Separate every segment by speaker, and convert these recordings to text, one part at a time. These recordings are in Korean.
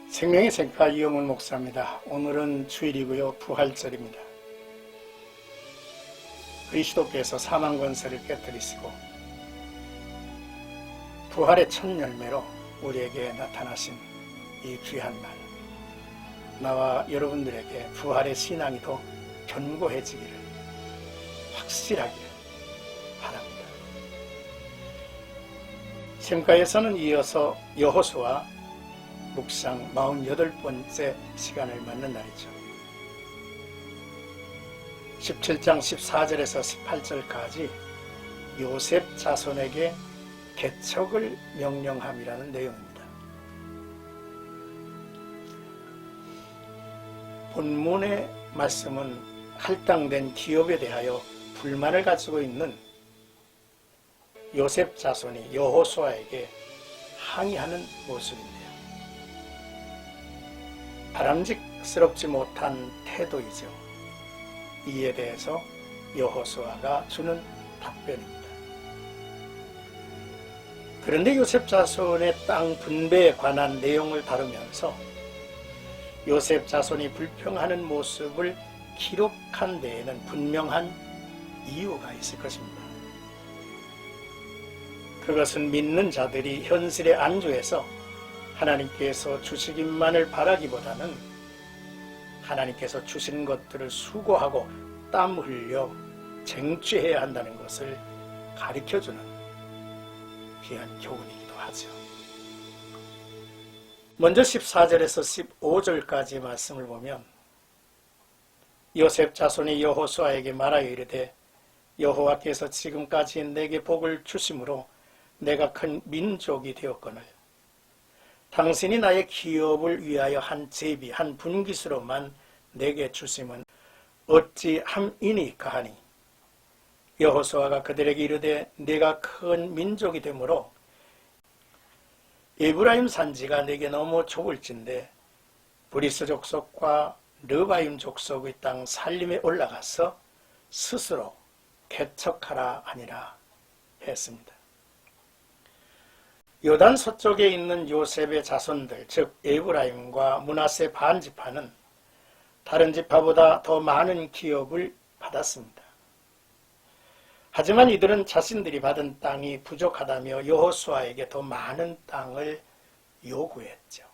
Speaker 1: 생명의 생파 이영훈 목사입니다. 오늘은 주일이고요. 부활절입니다. 그리스도께서 사망 권세를 깨뜨리시고 부활의 첫 열매로 우리에게 나타나신 이 귀한 날, 나와 여러분들에게 부활의 신앙이 더 견고해지기를, 확실하기를 바랍니다. 생가에서는 이어서 여호수아 묵상 48번째 시간을 맞는 날이죠. 17장 14절에서 18절까지 요셉 자손에게 개척을 명령함이라는 내용입니다. 본문의 말씀은 할당된 기업에 대하여 불만을 가지고 있는 요셉 자손이 여호수아에게 항의하는 모습인데요. 바람직스럽지 못한 태도이죠. 이에 대해서 여호수아가 주는 답변입니다. 그런데 요셉 자손의 땅 분배에 관한 내용을 다루면서 요셉 자손이 불평하는 모습을 기록한 데에는 분명한 이유가 있을 것입니다. 그것은 믿는 자들이 현실에 안주해서 하나님께서 주시기만을 바라기보다는 하나님께서 주신 것들을 수고하고 땀 흘려 쟁취해야 한다는 것을 가르쳐주는 귀한 교훈이기도 하죠. 먼저 14절에서 15절까지 말씀을 보면 요셉 자손이 여호수아에게 말하여 이르되 여호와께서 지금까지 내게 복을 주심으로 내가 큰 민족이 되었거늘 당신이 나의 기업을 위하여 한 제비 한 분깃으로만 내게 주심은 어찌 함이니까 하니 여호수아가 그들에게 이르되 내가 큰 민족이 되므로 에브라임 산지가 내게 너무 좁을진데 브리스 족속과 르바임 족속의 땅 살림에 올라가서 스스로 개척하라 하니라 했습니다. 요단 서쪽에 있는 요셉의 자손들, 즉 에브라임과 므낫세 반지파는 다른 지파보다 더 많은 기업을 받았습니다. 하지만 이들은 자신들이 받은 땅이 부족하다며 여호수아에게 더 많은 땅을 요구했죠.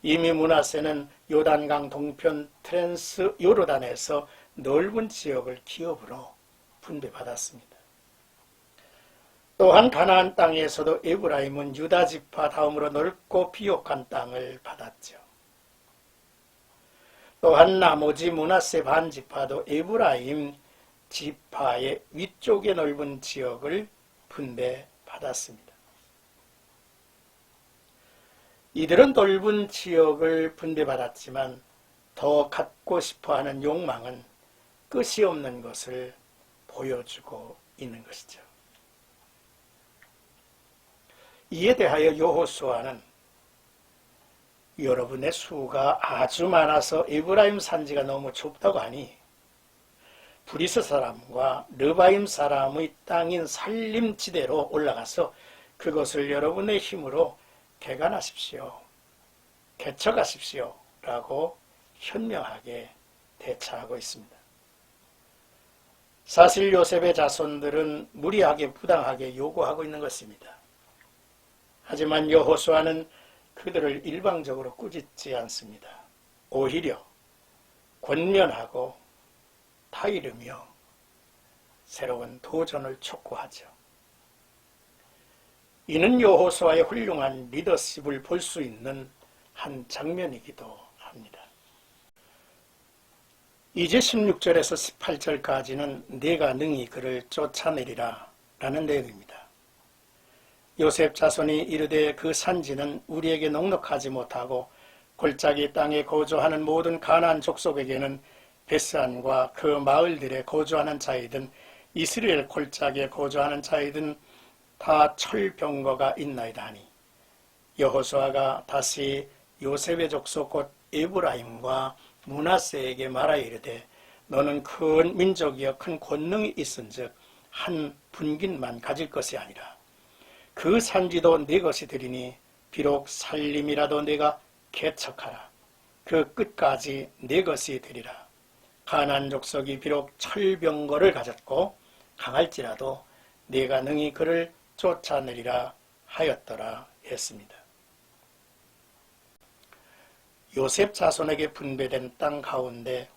Speaker 1: 이미 므낫세는 요단강 동편 트랜스 요르단에서 넓은 지역을 기업으로 분배받았습니다. 또한 가나안 땅에서도 에브라임은 유다 지파 다음으로 넓고 비옥한 땅을 받았죠. 또한 나머지 므낫세 반지파도 에브라임 지파의 위쪽에 넓은 지역을 분배받았습니다. 이들은 넓은 지역을 분배받았지만 더 갖고 싶어하는 욕망은 끝이 없는 것을 보여주고 있는 것이죠. 이에 대하여 여호수아는 여러분의 수가 아주 많아서 에브라임 산지가 너무 좁다고 하니 브리스 사람과 르바임 사람의 땅인 살림지대로 올라가서 그것을 여러분의 힘으로 개간하십시오. 개척하십시오. 라고 현명하게 대처하고 있습니다. 사실 요셉의 자손들은 무리하게 부당하게 요구하고 있는 것입니다. 하지만 여호수아는 그들을 일방적으로 꾸짖지 않습니다. 오히려 권면하고 타이르며 새로운 도전을 촉구하죠. 이는 여호수아의 훌륭한 리더십을 볼 수 있는 한 장면이기도 합니다. 이제 16절에서 18절까지는 내가 능히 그를 쫓아내리라 라는 내용입니다. 요셉 자손이 이르되 그 산지는 우리에게 넉넉하지 못하고 골짜기 땅에 거주하는 모든 가나안 족속에게는 베스안과 그 마을들에 거주하는 자이든 이스라엘 골짜기에 거주하는 자이든 다 철병거가 있나이다 하니 여호수아가 다시 요셉의 족속 곧 에브라임과 므낫세에게 말하여 이르되 너는 큰 민족이여 큰 권능이 있은즉 한 분깃만 가질 것이 아니라 그 산지도 네 것이 되리니 비록 살림이라도 내가 개척하라. 그 끝까지 내 것이 되리라. 가나안 족속이 비록 철병거를 가졌고 강할지라도 내가 능히 그를 쫓아내리라 하였더라 했습니다. 요셉 자손에게 분배된 땅 가운데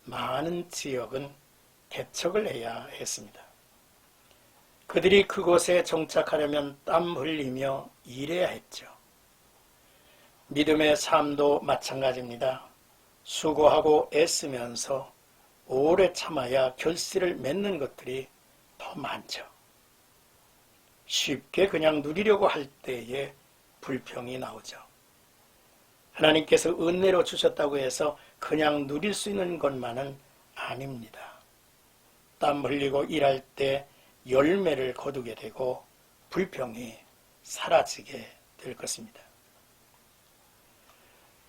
Speaker 1: 많은 지역은 개척을 해야 했습니다. 그들이 그곳에 정착하려면 땀 흘리며 일해야 했죠. 믿음의 삶도 마찬가지입니다. 수고하고 애쓰면서 오래 참아야 결실을 맺는 것들이 더 많죠. 쉽게 그냥 누리려고 할 때에 불평이 나오죠. 하나님께서 은혜로 주셨다고 해서 그냥 누릴 수 있는 것만은 아닙니다. 땀 흘리고 일할 때 열매를 거두게 되고 불평이 사라지게 될 것입니다.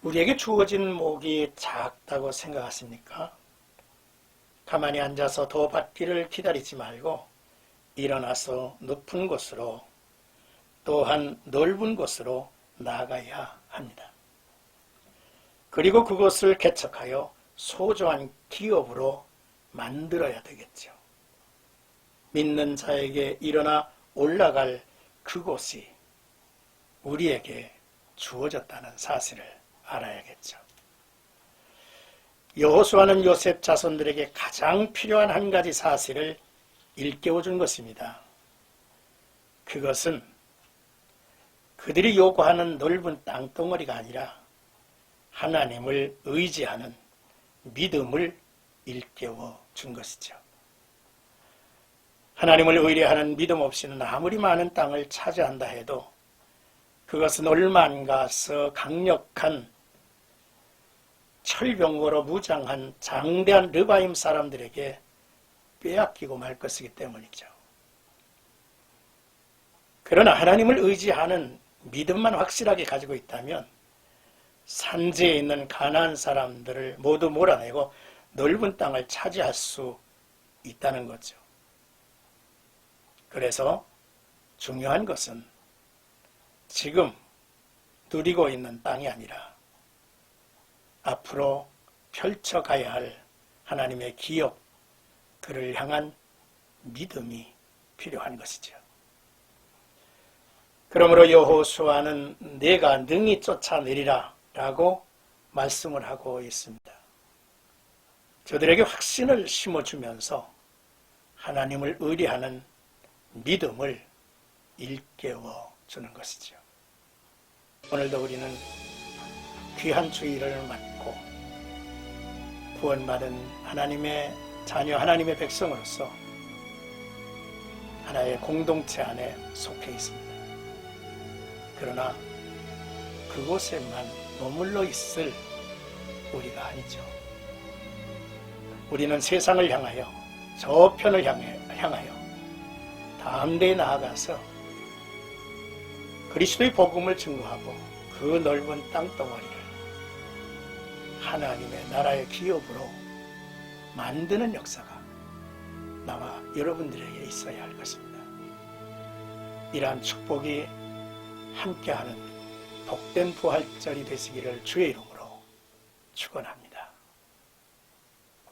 Speaker 1: 우리에게 주어진 목이 작다고 생각하십니까? 가만히 앉아서 더 받기를 기다리지 말고 일어나서 높은 곳으로 또한 넓은 곳으로 나아가야 합니다. 그리고 그것을 개척하여 소중한 기업으로 만들어야 되겠죠. 믿는 자에게 일어나 올라갈 그곳이 우리에게 주어졌다는 사실을 알아야겠죠. 여호수아는 요셉 자손들에게 가장 필요한 한 가지 사실을 일깨워준 것입니다. 그것은 그들이 요구하는 넓은 땅덩어리가 아니라 하나님을 의지하는 믿음을 일깨워 준 것이죠. 하나님을 의뢰하는 믿음 없이는 아무리 많은 땅을 차지한다 해도 그것은 얼마 안 가서 강력한 철병거로 무장한 장대한 르바임 사람들에게 빼앗기고 말 것이기 때문이죠. 그러나 하나님을 의지하는 믿음만 확실하게 가지고 있다면 산지에 있는 가나안 사람들을 모두 몰아내고 넓은 땅을 차지할 수 있다는 거죠. 그래서 중요한 것은 지금 누리고 있는 땅이 아니라 앞으로 펼쳐가야 할 하나님의 기업들을 향한 믿음이 필요한 것이죠. 그러므로 여호수아는 내가 능히 쫓아내리라 라고 말씀을 하고 있습니다. 저들에게 확신을 심어주면서 하나님을 의뢰하는 믿음을 일깨워 주는 것이죠. 오늘도 우리는 귀한 주일을 맞고 구원받은 하나님의 자녀, 하나님의 백성으로서 하나의 공동체 안에 속해 있습니다. 그러나 그곳에만 머물러 있을 우리가 아니죠. 우리는 세상을 향하여 저편을 향하여 다음 데에 나아가서 그리스도의 복음을 증거하고 그 넓은 땅덩어리를 하나님의 나라의 기업으로 만드는 역사가 나와 여러분들에게 있어야 할 것입니다. 이러한 축복이 함께하는 복된 부활절이 되시기를 주의 이름으로 축원합니다.